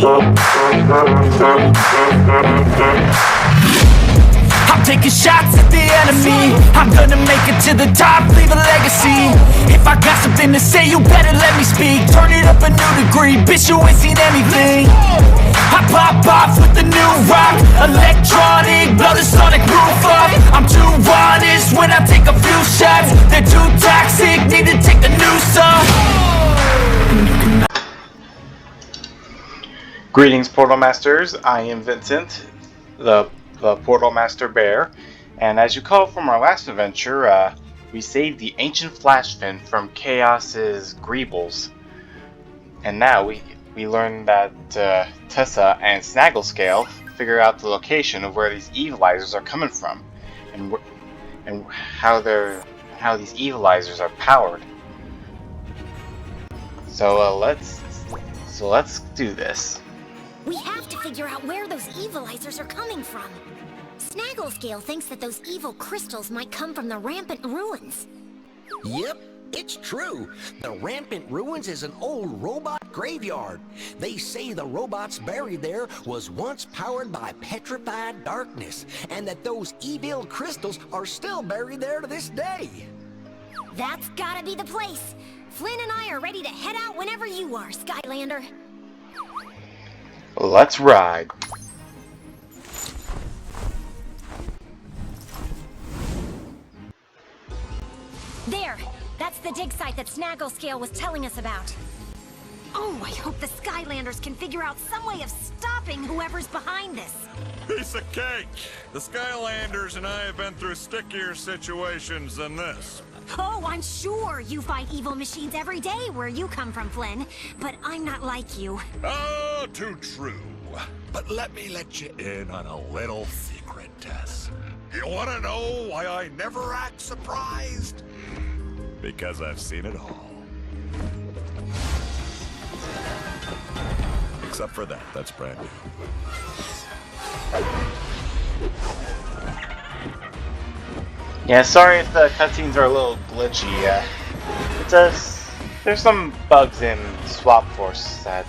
I'm taking shots at the enemy. I'm gonna make it to the top, leave a legacy. If I got something to say, you better let me speak. Turn it up a new degree, bitch, you ain't seen anything. I pop off with the new rock, electronic, blow the sonic roof up. I'm too honest when I take a few shots. They're too toxic, need to take the noose off. Greetings, Portal Masters. I am Vincent, the Portal Master Bear, and as you call from our last adventure, we saved the ancient Flashfin from Chaos's Greebles, and now we learned that Tessa and Snagglescale figure out the location of where these evilizers are coming from, and how these evilizers are powered. So let's do this. We have to figure out where those evilizers are coming from. Snagglescale thinks that those evil crystals might come from the Rampant ruins. Yep, it's true. The Rampant ruins is an old robot graveyard. They say the robots buried there was once powered by petrified darkness, and that those evil crystals are still buried there to this day. That's gotta be the place. Flynn and I are ready to head out whenever you are, Skylander. Let's ride. There! That's the dig site that Snagglescale was telling us about. Oh, I hope the Skylanders can figure out some way of stopping whoever's behind this. Piece of cake! The Skylanders and I have been through stickier situations than this. Oh, I'm sure you fight evil machines every day where you come from, Flynn. But I'm not like you. Oh, too true. But let me let you in on a little secret, Tess. You want to know why I never act surprised? Because I've seen it all. Except for that, that's brand new. Yeah, sorry if the cutscenes are a little glitchy. There's some bugs in Swap Force that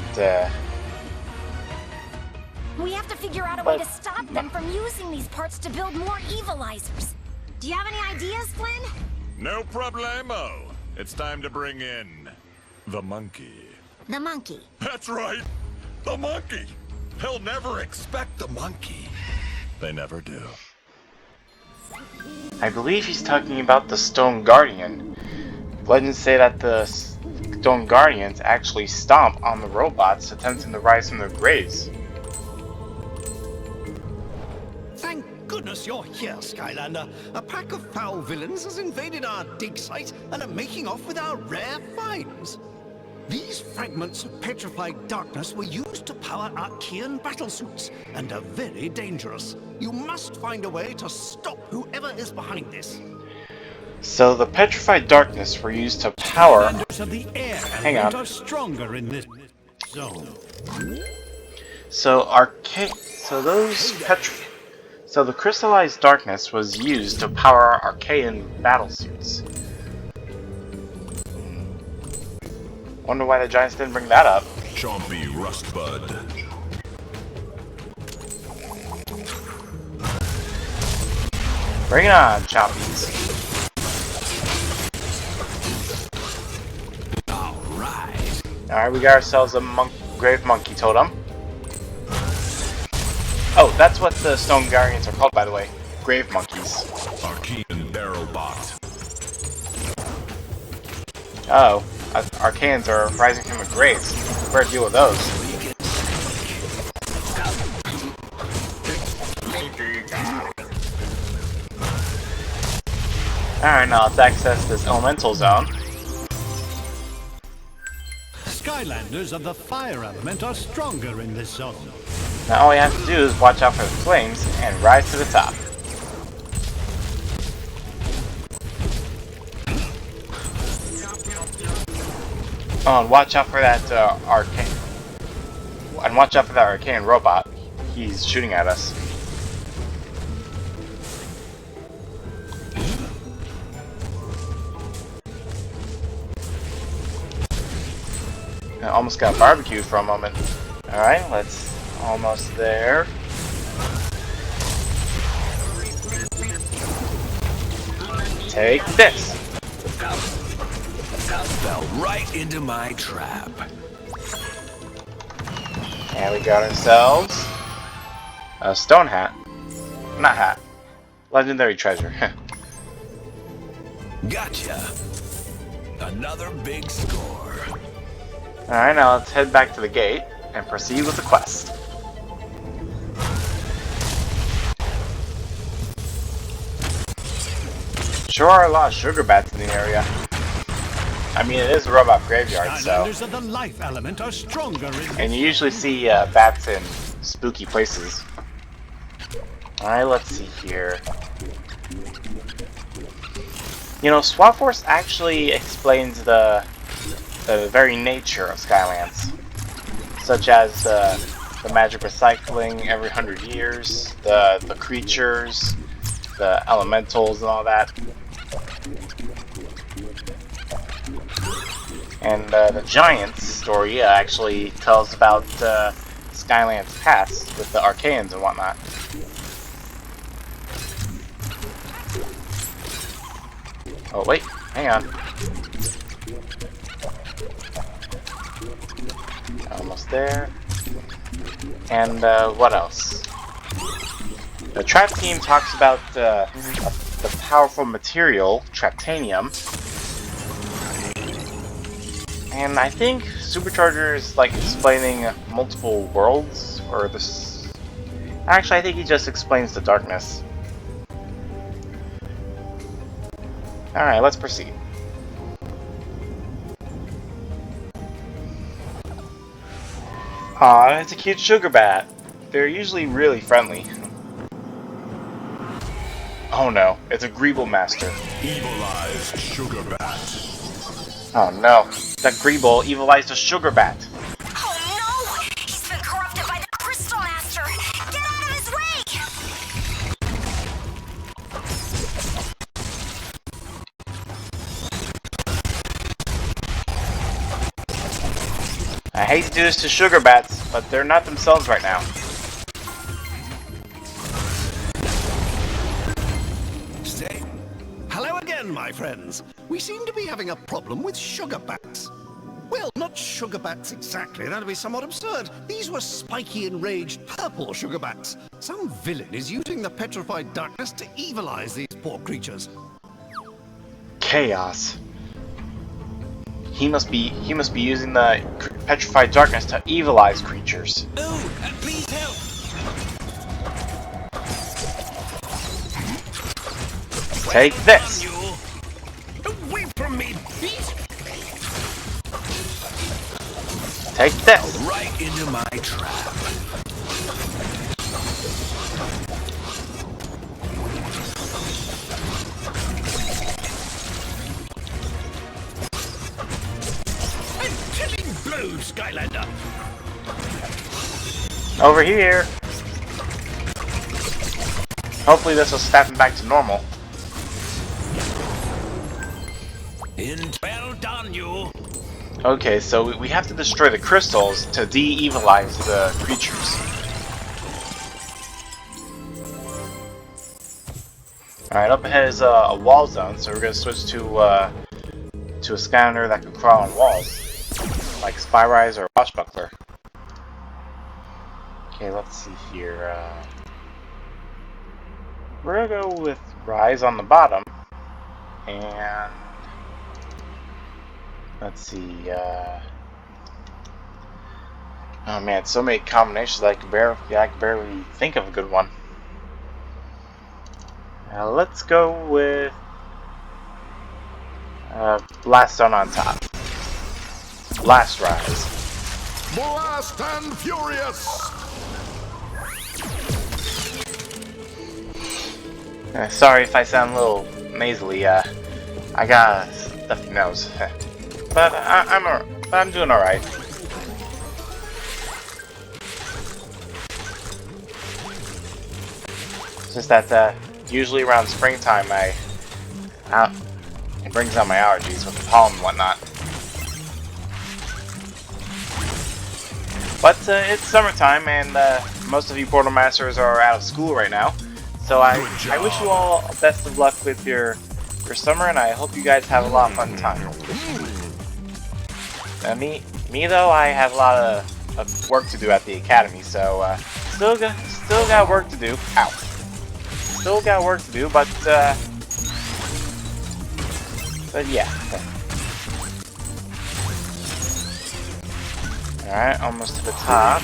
We have to figure out a way to stop them from using these parts to build more evilizers. Do you have any ideas, Flynn? No problemo. It's time to bring in the monkey. The monkey. That's right, the monkey. He'll never expect the monkey. They never do. I believe he's talking about the Stone Guardian. Legends say that the Stone Guardians actually stomp on the robots, attempting to rise from their graves. Thank goodness you're here, Skylander. A pack of foul villains has invaded our dig site and are making off with our rare finds. These fragments of petrified darkness were used to power Archean battlesuits and are very dangerous. You must find a way to stop whoever is behind this. So the petrified darkness were used to power. Of the air Hang on. are stronger in this zone. So the crystallized darkness was used to power Archean battlesuits. Wonder why the Giants didn't bring that up. Chompy Rustbud. Bring it on, Chompies. Alright, we got ourselves a grave monkey totem. Oh, that's what the Stone Guardians are called, by the way. Grave monkeys. Archean Barrel Bot. Oh, Archaeans are rising from the graves. Better deal with those. Alright, now let's access this elemental zone. Skylanders of the fire element are stronger in this zone. Now all we have to do is watch out for the flames and rise to the top. Oh, and watch out for that arcane. And watch out for that arcane robot. He's shooting at us. I almost got barbecued for a moment. Alright, let's almost there. Take this. Fell right into my trap. And we got ourselves a stone hat. Not hat. Legendary treasure. Gotcha. Another big score. Alright, now let's head back to the gate and proceed with the quest. Sure are a lot of sugar bats in the area. I mean, it is a robot graveyard, so... Skylanders of the life element are stronger in... And you usually see bats in spooky places. Alright, let's see here. You know, Swap Force actually explains the very nature of Skylands. Such as the magic recycling every 100 years, the creatures, the elementals and all that. And the Giants story actually tells about Skyland's past with the Archaeans and whatnot. Oh wait, hang on. Almost there. And what else? The Trap team talks about the powerful material, Traptanium. And I think Supercharger is like explaining multiple worlds, or this... Actually, I think he just explains the darkness. Alright, let's proceed. Aw, it's a cute sugar bat. They're usually really friendly. Oh no, it's a Greeble Master. Evilized sugar bat. Oh no, that Greeble evilized a sugar bat. Oh no! He's been corrupted by the Crystal Master! Get out of his way! I hate to do this to sugar bats, but they're not themselves right now. Stay. Hello again, my friends. We seem to be having a problem with sugar bats. Well, not sugar bats exactly. That'd be somewhat absurd. These were spiky, enraged, purple sugar bats. Some villain is using the petrified darkness to evilize these poor creatures. Chaos. He must be using the petrified darkness to evilize creatures. Ooh, please help. Take this. Away from me, beast. Take this. Right into my trap. A killing blow, Skylander. Over here. Hopefully this will snap him back to normal. Intel done you. Okay, so we have to destroy the crystals to de-evilize the creatures. Alright, up ahead is a wall zone, so we're going to switch to a Skylander that can crawl on walls, like Spyrise or Washbuckler. Okay, let's see here. We're going to go with Rise on the bottom, and let's see, oh man, so many combinations I can barely think of a good one. Let's go with Blast Zone on top. Blast Rise. Blast and Furious. Sorry if I sound a little nasally, I got a stuffy nose. But I'm doing alright. It's just that usually around springtime it brings out my allergies with the pollen and whatnot. But it's summertime, and most of you Portal Masters are out of school right now. So I wish you all best of luck with your summer, and I hope you guys have a lot of fun time. Me though, I have a lot of work to do at the academy, so still got work to do. Ow. Still got work to do, but yeah. Alright, almost to the top.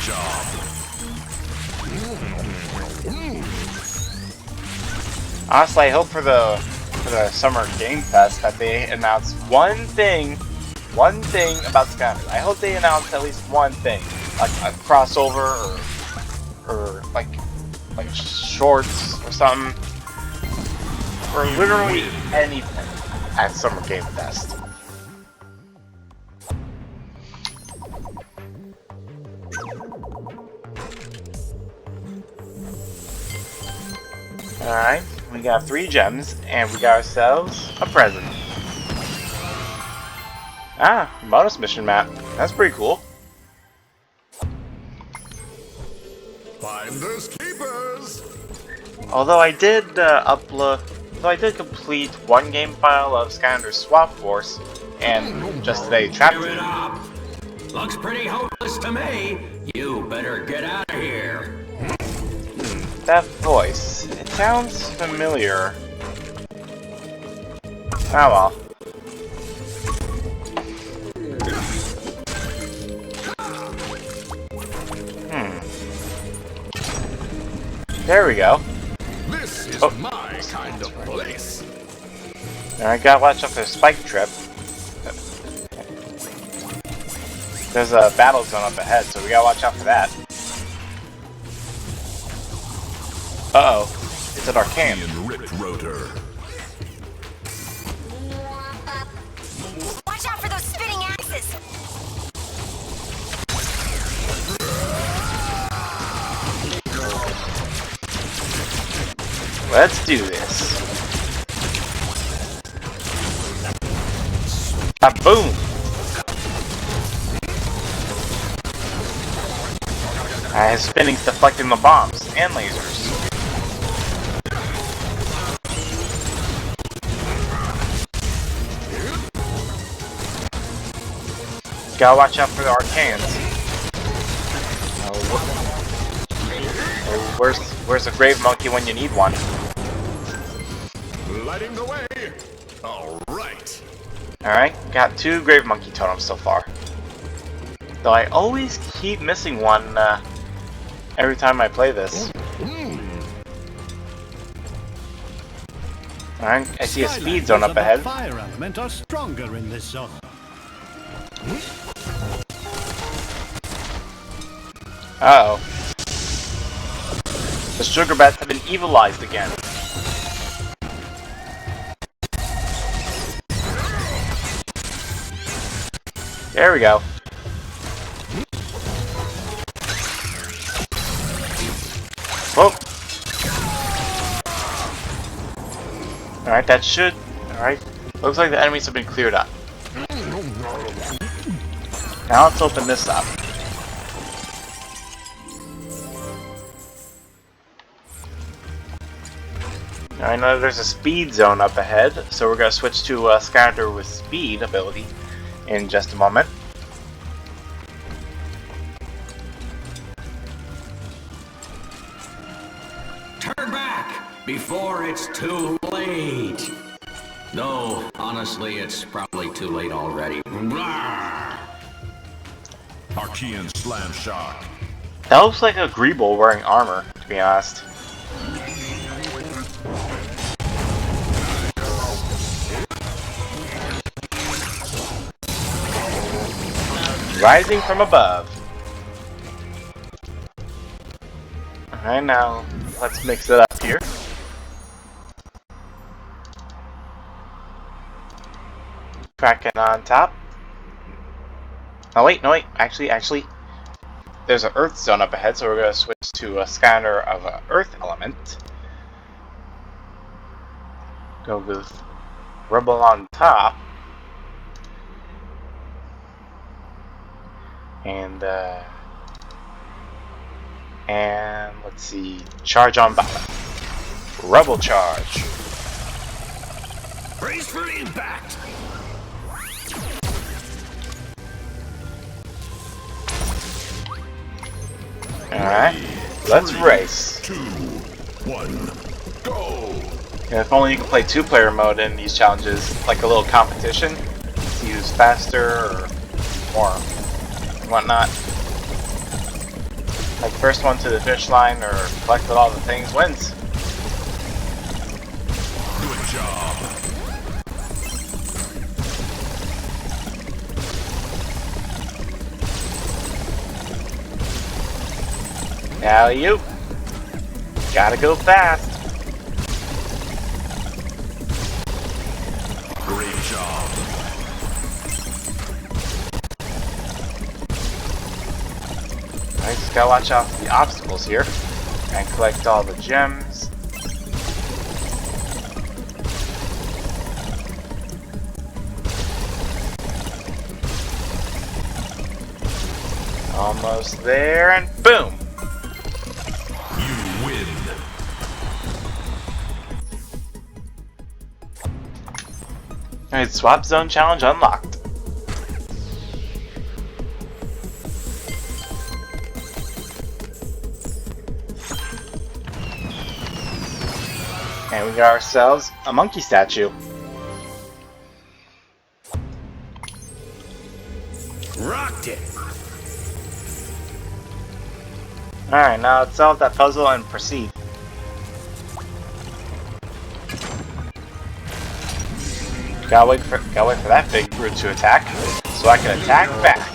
Honestly, I hope for the Summer Game Fest that they announce one thing about Skylanders. I hope they announce at least one thing, like a crossover or like shorts or something, or literally anything at Summer Game Fest. Alright, we got 3 gems, and we got ourselves a present. Ah, bonus mission map. That's pretty cool. Finders keepers. Although I did complete one game file of Skylanders Swap Force, and just today Trap Give it Team. up. Looks pretty hopeless to me. You better get out of here. That voice, it sounds familiar. Oh well. There we go. This is my kind of place. Alright, gotta watch out for the spike trip. There's a battle zone up ahead, so we gotta watch out for that. Uh-oh. It's an arcane. Rip rotor. Watch out for those spinning axes! Let's do this. Boom! His spinning's deflecting the bombs and lasers. Gotta watch out for the arcanes. Where's the grave monkey when you need one? Lighting the way. All right. Alright, got 2 grave monkey totems so far. Though I always keep missing one every time I play this. Alright, I see a speed zone up ahead. The fire element are stronger in this zone. Uh-oh. The sugar bats have been evilized again. There we go. Whoa. Alright, that should... Alright. Looks like the enemies have been cleared up. Now let's open this up. Now I know there's a speed zone up ahead, so we're going to switch to Skylander with speed ability in just a moment. Turn back before it's too late. No, honestly, it's probably too late already. Rawr! Archean slam shock. That looks like a Greeble wearing armor, to be honest. Rising from above. Alright, now let's mix it up here. Kraken on top. Oh wait, no wait, actually, there's an Earth zone up ahead, so we're going to switch to a Skylander of an Earth element. Go with Rubble on top. And And let's see, charge on bottom. Rebel charge. Brace for impact! Alright, let's race. 2, 1, go! Yeah, if only you can play 2-player mode in these challenges, like a little competition. See who's faster or whatnot. Like first one to the finish line or collected all the things wins. Good job. Now you gotta go fast. Great job. I just gotta watch out for the obstacles here and collect all the gems. Almost there, and boom! You win. Alright, swap zone challenge unlocked. And we got ourselves a monkey statue. Rocked it! Alright, now let's solve that puzzle and proceed. Gotta wait for that big brute to attack, so I can attack back.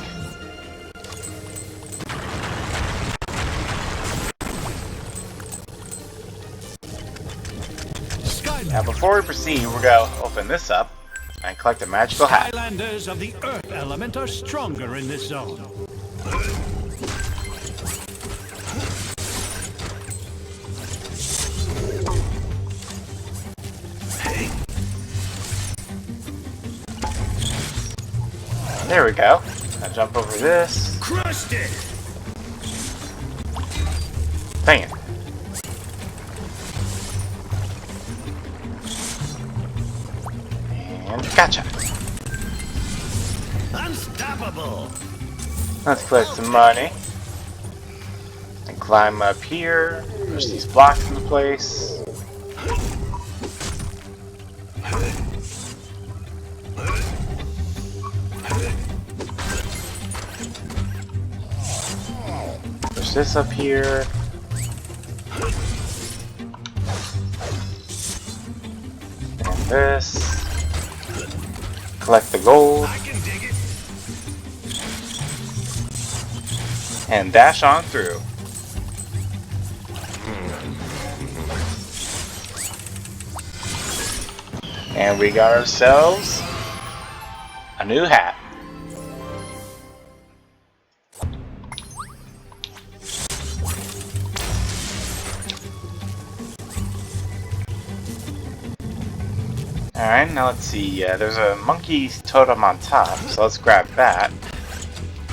Now before we proceed, we're gonna open this up and collect a magical hat. Skylanders of the Earth element are stronger in this zone. There we go. Now jump over this. Crushed it! Dang it. And gotcha. Unstoppable! Let's collect some money. And climb up here. Push these blocks into place. Push this up here. And this. Collect the gold. I can dig it! And dash on through. And we got ourselves a new hat. Alright, now let's see. There's a monkey totem on top, so let's grab that.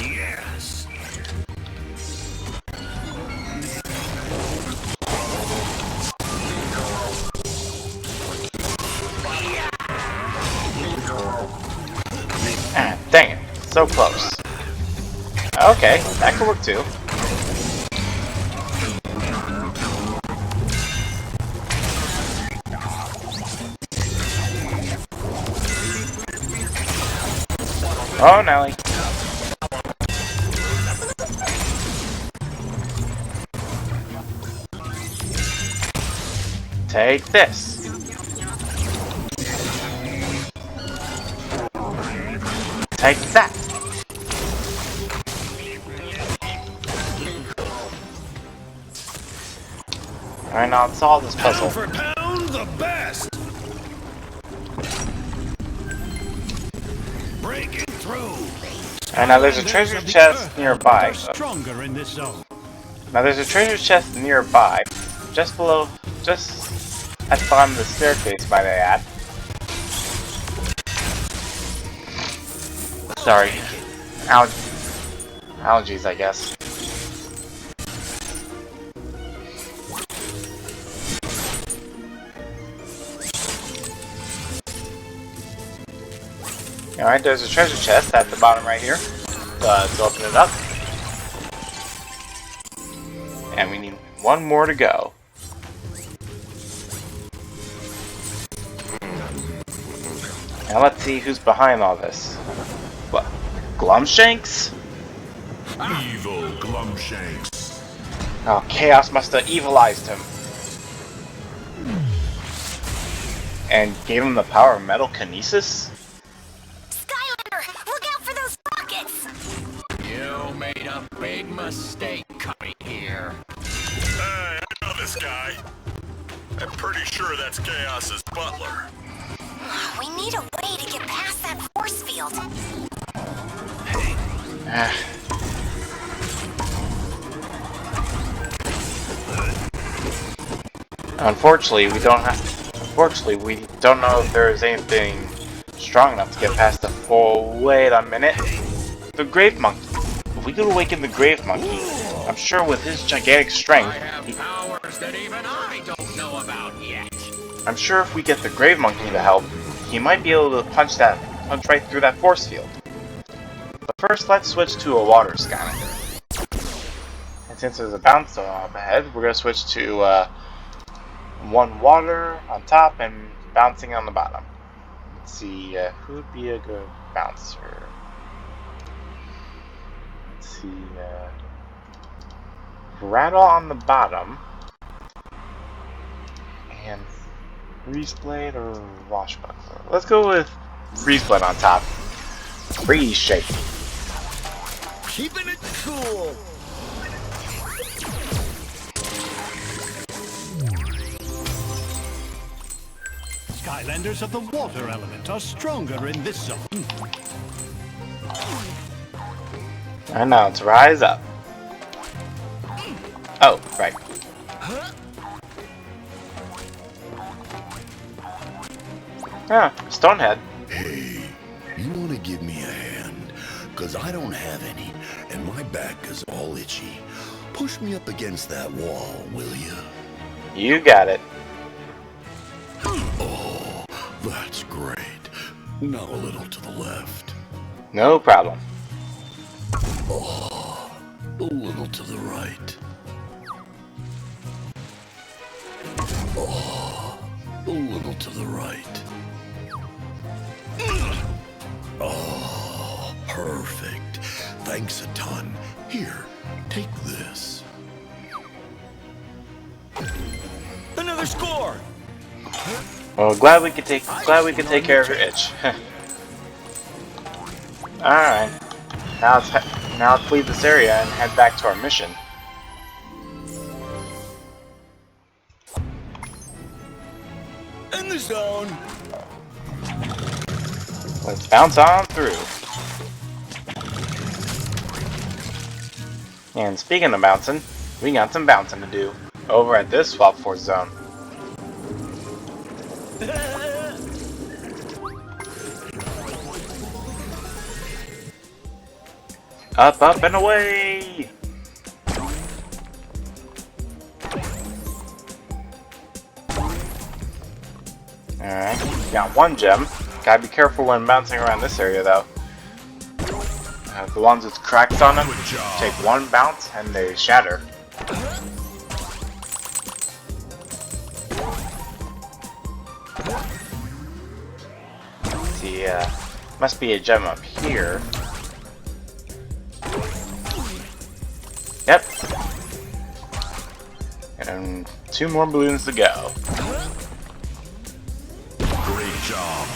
Yes! Ah, dang it. So close. Okay, that could work too. Oh, Nelly. Take this. Take that. Alright, now let's solve this puzzle. Pound for pound, the best! Breaking through! And now there's a treasure chest nearby. Stronger in this zone. Now there's a treasure chest nearby, just below, just at the bottom of the staircase, might I add. Sorry. Allergies, I guess. Alright, there's a treasure chest at the bottom right here. Let's open it up. And we need one more to go. Now let's see who's behind all this. What? Glumshanks? Evil Glumshanks. Oh, Chaos must have evilized him. And gave him the power of metal kinesis? Skylander, look out for those rockets! You made a big mistake coming here. Hey, I know this guy. I'm pretty sure that's Chaos's butler. We need a way to get past that force field. Unfortunately, we don't know if there is anything strong enough to get past the full. Wait a minute. The Grave Monkey. If we could awaken the Grave Monkey, I'm sure with his gigantic strength, I have powers that even I don't know about yet. I'm sure if we get the Grave Monkey to help, he might be able to punch right through that force field. But first, let's switch to a water Skylander. And since there's a bounce up ahead, we're gonna switch to one water on top and bouncing on the bottom. Let's see, who would be a good bouncer? Let's see, Rattle on the bottom, and Freeze Blade or Washbuckler. Let's go with Freeze Blade on top. Freeze Shake. Keeping it cool. Skylanders of the water element are stronger in this zone. And now it's Rise Up. Oh, right. Ah, Stonehead. Hey, you want to give me a hand? Cause I don't have any, and my back is all itchy. Push me up against that wall, will you? You got it. Oh, that's great. Now a little to the left. No problem. Oh, a little to the right. Oh, a little to the right. Oh, perfect. Thanks a ton. Here, take this. Another score. Well, glad we could take care of your itch. All right. Now let's leave this area and head back to our mission. In the zone. Let's bounce on through. And speaking of bouncing, we got some bouncing to do over at this Swap Force zone. Up, up, and away! Alright, got one gem. Gotta be careful when bouncing around this area though. The ones with cracks on them take one bounce and they shatter. Let's see, must be a gem up here. Yep. And 2 more balloons to go. Great job.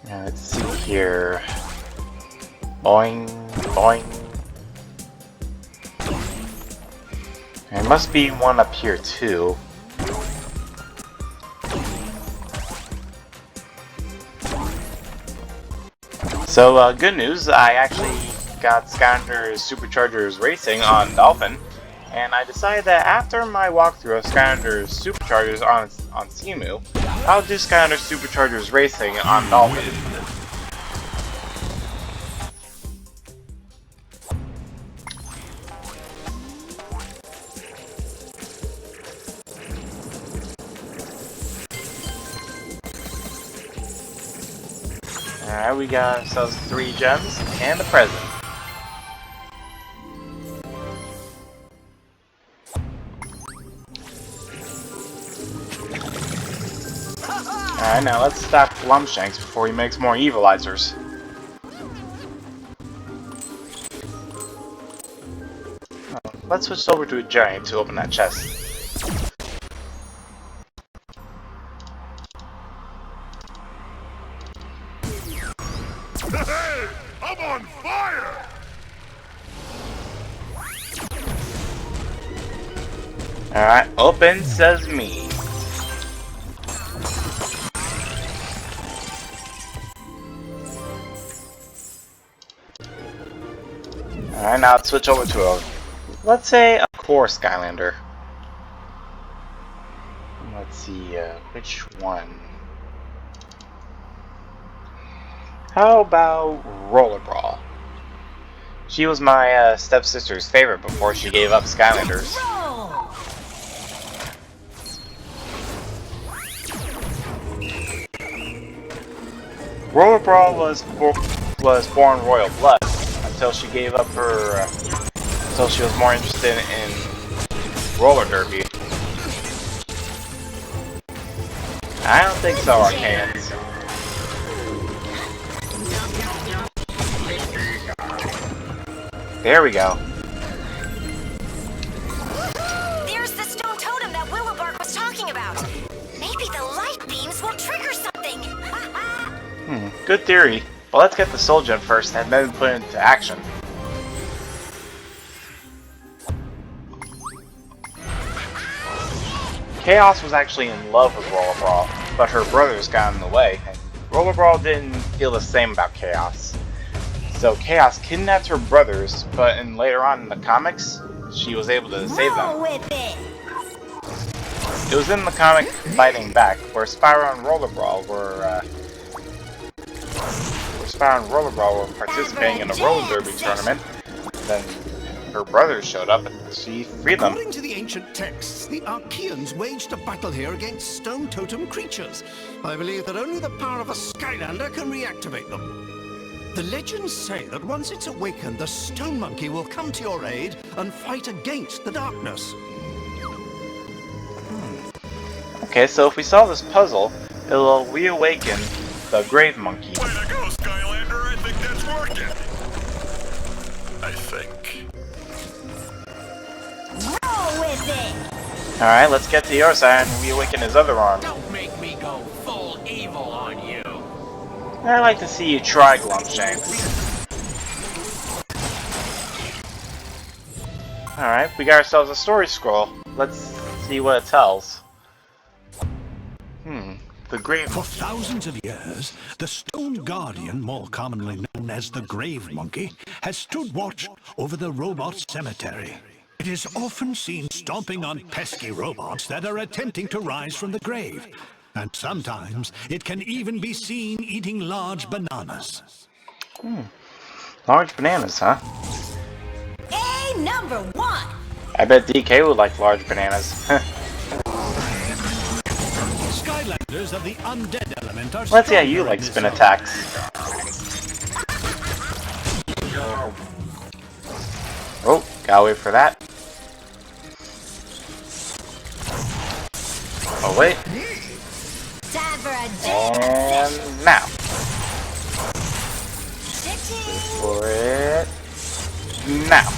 Now let's see here. Boing, boing. There must be one up here too. So, good news, I actually got Skylanders Superchargers Racing on Dolphin, and I decided that after my walkthrough of Skylanders Superchargers on Cemu, I'll do Skylanders Superchargers Racing on Dolphin. Alright, we got ourselves 3 gems and the present. Alright, now let's stop Glumshanks before he makes more evilizers. Oh, let's switch over to a giant to open that chest. Hey! I'm on fire! Alright, open sesame. Alright, now let's switch over to a, let's say, a core Skylander. Let's see, which one? How about Roller Brawl? She was my stepsister's favorite before she gave up Skylanders. Roller Brawl was born royal blood until she gave up her, until she was more interested in roller derby. I don't think so, Arcans. There we go. There's the stone totem that Willowbark was talking about. Maybe the light beams will trigger something. Good theory. Well, let's get the soul gem first and then put it into action. Chaos was actually in love with Roller Brawl, but her brothers got in the way, and Roller Brawl didn't feel the same about Chaos. So Chaos kidnapped her brothers, but later on in the comics, she was able to save them. It was in the comic Fighting Back, where Spyro and Roller Brawl were participating in a roller derby tournament. Then her brothers showed up and she freed them. According to the ancient texts, the Archeans waged a battle here against stone totem creatures. I believe that only the power of a Skylander can reactivate them. The legends say that once it's awakened, the stone monkey will come to your aid and fight against the darkness. Okay, so if we solve this puzzle, it'll reawaken the grave monkey. Way to go, Skylander! I think that's working! I think. Roll with it! Alright, let's get to your side and reawaken his other arm. Don't make me go full evil on you. I'd like to see you try, Glumshanks. Alright, we got ourselves a story scroll. Let's see what it tells. The grave. For thousands of years, the stone guardian, more commonly known as the grave monkey, has stood watch over the robot cemetery. It is often seen stomping on pesky robots that are attempting to rise from the grave. And sometimes it can even be seen eating large bananas. Large bananas, huh? A number 1! I bet DK would like large bananas. Skylanders of the undead element are Let's see how you stronger like in spin this attacks. Oh, gotta wait for that. Oh wait. Time for a jig! And now. Ditching! For it. Now.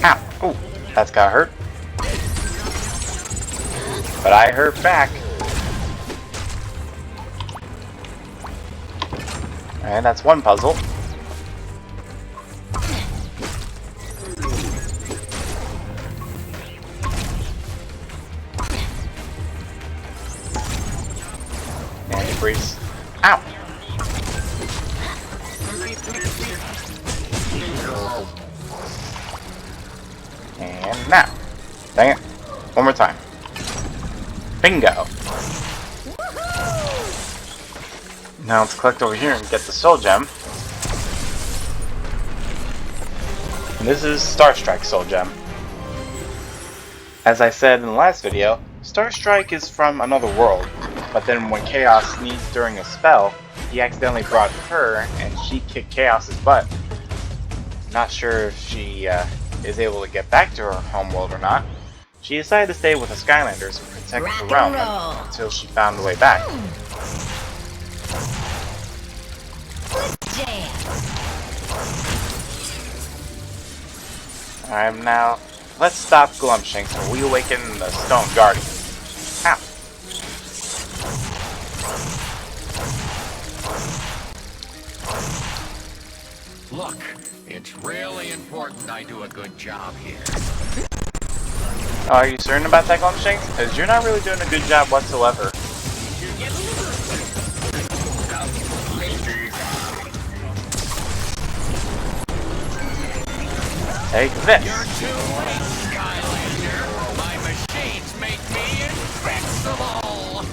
Ow. Oh, that's got hurt. But I hurt back. And that's one puzzle. And freeze. Ow! And now. Dang it. One more time. Bingo! Now let's collect over here and get the soul gem. And this is Star Strike soul gem. As I said in the last video, Star Strike is from another world, but then when Chaos sneezed during a spell, he accidentally brought her, and she kicked Chaos's butt. Not sure if she is able to get back to her homeworld or not. She decided to stay with the Skylanders and protect the realm until she found a way back. Alright, now let's stop Glumshanks and we awaken the Stone Guardian. Ow. Look, it's really important I do a good job here. Are you certain about that, Glumshanks? Because you're not really doing a good job whatsoever. Take this! You're too late, Skylander! My machines make me invincible!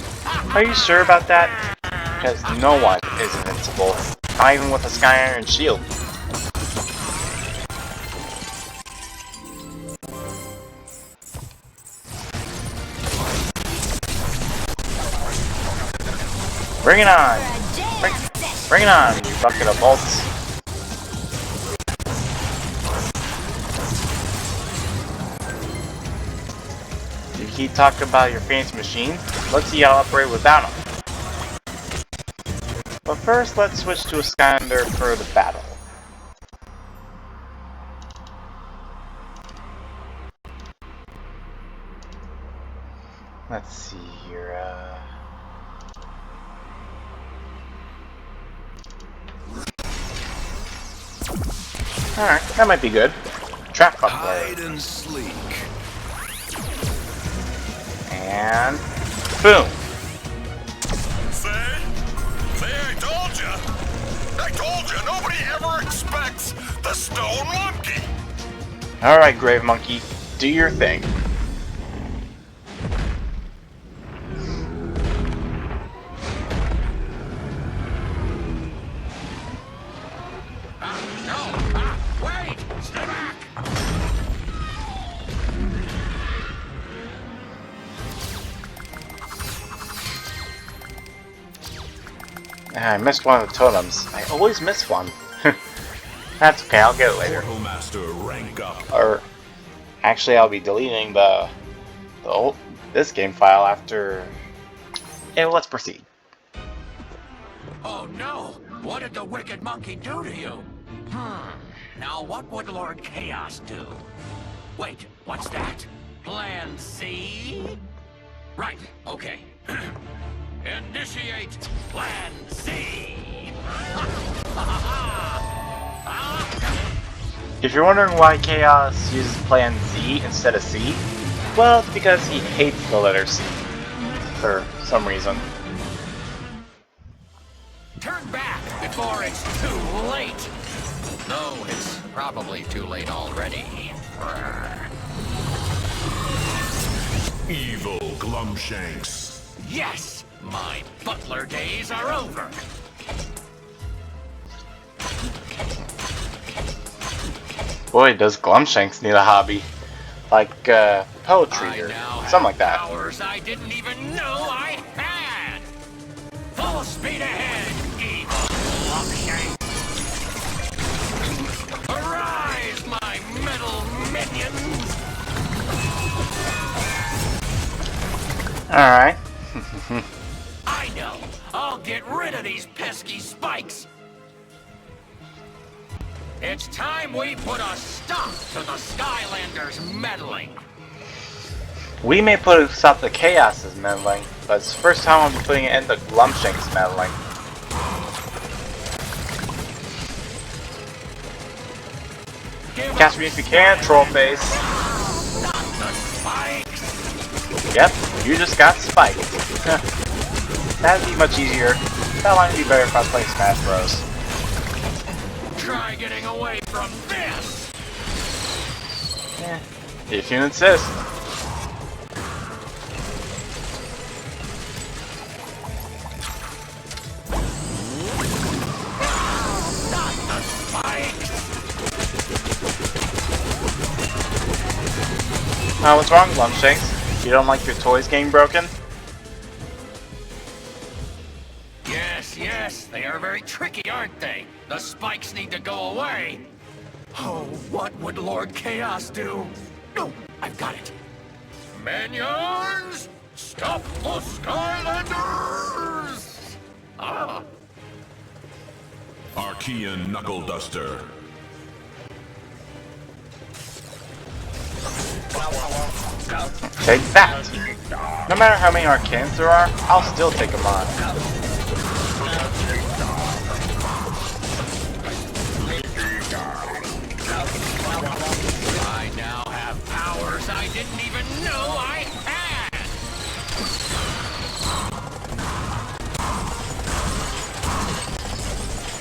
Are you sure about that? Because no one is invincible. Not even with a Sky Iron shield. Bring it on! Bring it on, you bucket of bolts! You keep talking about your fancy machines. Let's see how I'll operate without them. But first, let's switch to a Skylander for the battle. Let's see here, Alright, that might be good. Trap buckler. Hide and sleek. And boom. See? I told you! I told you, nobody ever expects the stone monkey! Alright, Grave Monkey, do your thing. Wait! Stay back! I missed one of the totems. I always miss one. That's okay, I'll get it later. Portal Master, rank up. Or actually, I'll be deleting this game file after. Yeah, let's proceed. Oh no! What did the wicked monkey do to you? Now what would Lord Chaos do? Wait, what's that? Plan C? Right, okay. Initiate Plan C! If you're wondering why Chaos uses Plan Z instead of C, well, it's because he hates the letter C. For some reason. Turn back before it's too late! No, it's probably too late already. Evil Glumshanks. Yes! My butler days are over! Boy, does Glumshanks need a hobby. Like, poetry or something like that. Powers I didn't even know I had! Full speed ahead, evil Glumshanks! Arise, my metal minions! Alright. I know! I'll get rid of these pesky spikes! It's time we put a stop to the Skylanders meddling! We may put a stop to Chaos's meddling, but it's the first time I'll be putting an end to Glumshanks' meddling. Catch me if you can, Trollface. Not the spikes! Yep, you just got spiked. That'd be much easier. That line would be better if I play Smash Bros. Try getting away from this! If you insist. Not the spikes! What's wrong, Glumshanks? You don't like your toys getting broken? Yes, they are very tricky, aren't they? The spikes need to go away. Oh, what would Lord Chaos do? Oh, I've got it. Minions, stop the Skylanders! Ah. Archean Knuckle Duster. Take that! No matter how many Arcans there are, I'll still take them on. I now have powers I didn't even know I had!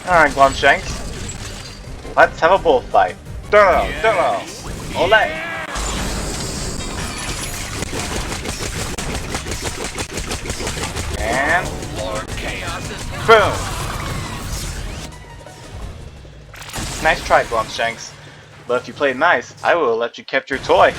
Alright, Glumshanks. Let's have a bullfight. Duro! Ole! And Lord Chaos is... boom! Nice try, Glumshanks. But if you played nice, I will let you keep your toy.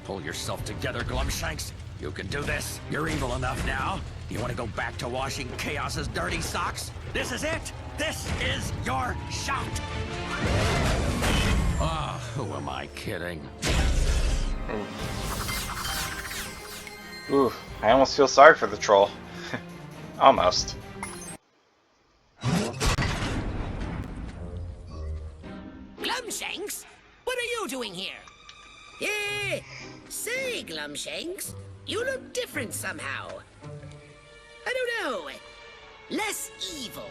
Pull yourself together, Glumshanks. You can do this. You're evil enough now. You want to go back to washing Chaos's dirty socks? This is it. This is your shot. Ah, who am I kidding? Ooh, I almost feel sorry for the troll. Almost. Glumshanks? What are you doing here? Yeah, say, Glumshanks, you look different somehow. I don't know, less evil.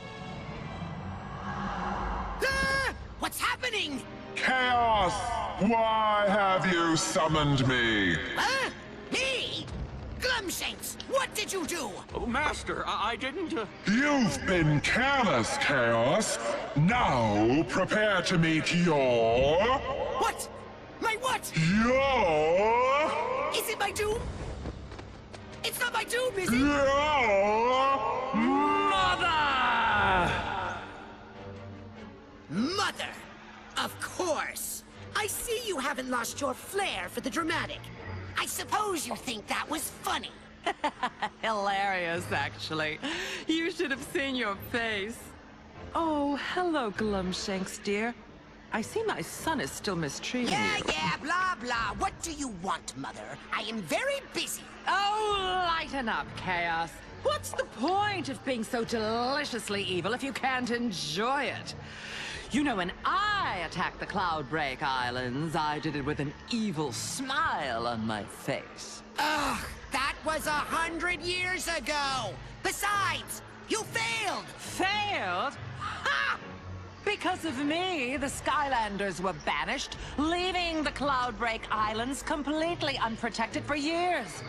Ah! What's happening? Chaos! Why have you summoned me? Huh? Me? Glumshanks, what did you do? Oh, Master, I didn't... You've been careless, Chaos. Now prepare to meet your... What? My what? Your... Is it my doom? It's not my doom, is it? Your... Mother! Of course! I see you haven't lost your flair for the dramatic. I suppose you think that was funny. Hilarious, actually. You should have seen your face. Oh, hello, Glumshanks, dear. I see my son is still mistreating you. Yeah, blah, blah. What do you want, Mother? I am very busy. Oh, lighten up, Chaos. What's the point of being so deliciously evil if you can't enjoy it? You know, when I attacked the Cloudbreak Islands, I did it with an evil smile on my face. Ugh, that was 100 years ago. Besides, you failed. Failed? Ha! Because of me, the Skylanders were banished, leaving the Cloudbreak Islands completely unprotected for years.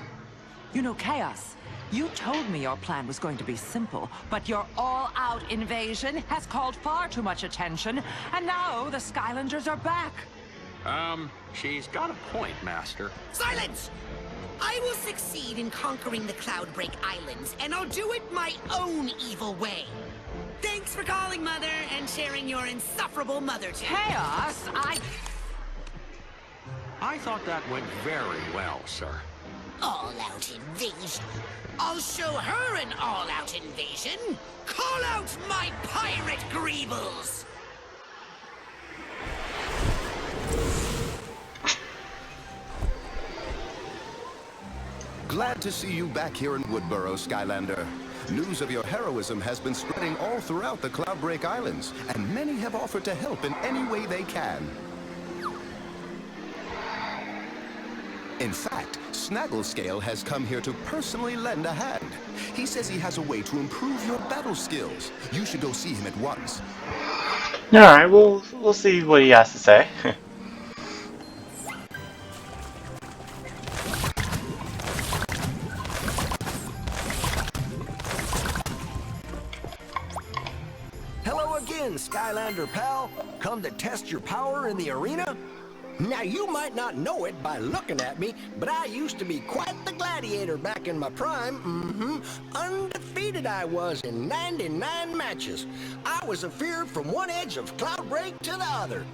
You know, Chaos, you told me your plan was going to be simple, but your all-out invasion has called far too much attention, and now the Skylanders are back. She's got a point, Master. Silence! I will succeed in conquering the Cloudbreak Islands, and I'll do it my own evil way. Thanks for calling, Mother, and sharing your insufferable mother too. Chaos, I thought that went very well, sir. All-out invasion. I'll show her an all-out invasion. Call out my pirate greebles! Glad to see you back here in Woodboro, Skylander. News of your heroism has been spreading all throughout the Cloudbreak Islands, and many have offered to help in any way they can. In fact, Snagglescale has come here to personally lend a hand. He says he has a way to improve your battle skills. You should go see him at once. Alright, we'll see what he has to say. Hello again, Skylander pal. Come to test your power in the arena? Now, you might not know it by looking at me, but I used to be quite the gladiator back in my prime. Undefeated I was in 99 matches. I was afeared from one edge of Cloudbreak to the other.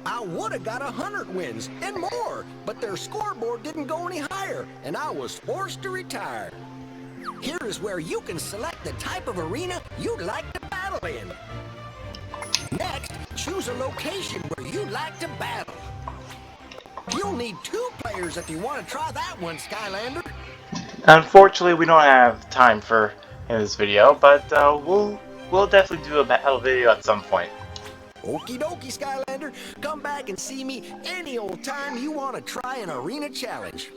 I would have got 100 wins and more, but their scoreboard didn't go any higher, and I was forced to retire. Here is where you can select the type of arena you'd like to battle in. Next, choose a location where you'd like to battle. You'll need 2 players if you want to try that one, Skylander. Unfortunately, we don't have time for in this video, but we'll definitely do a battle video at some point. Okie dokie, Skylander. Come back and see me any old time you want to try an arena challenge.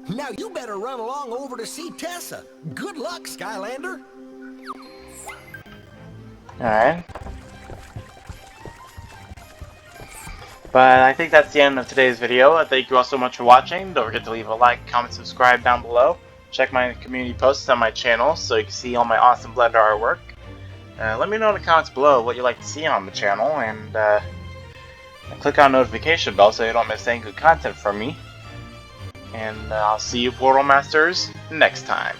Now you better run along over to see Tessa. Good luck, Skylander. Alright. But I think that's the end of today's video. Thank you all so much for watching. Don't forget to leave a like, comment, subscribe down below. Check my community posts on my channel so you can see all my awesome Blender artwork. Let me know in the comments below what you'd like to see on the channel, and click on the notification bell so you don't miss any good content from me. And I'll see you Portal Masters next time.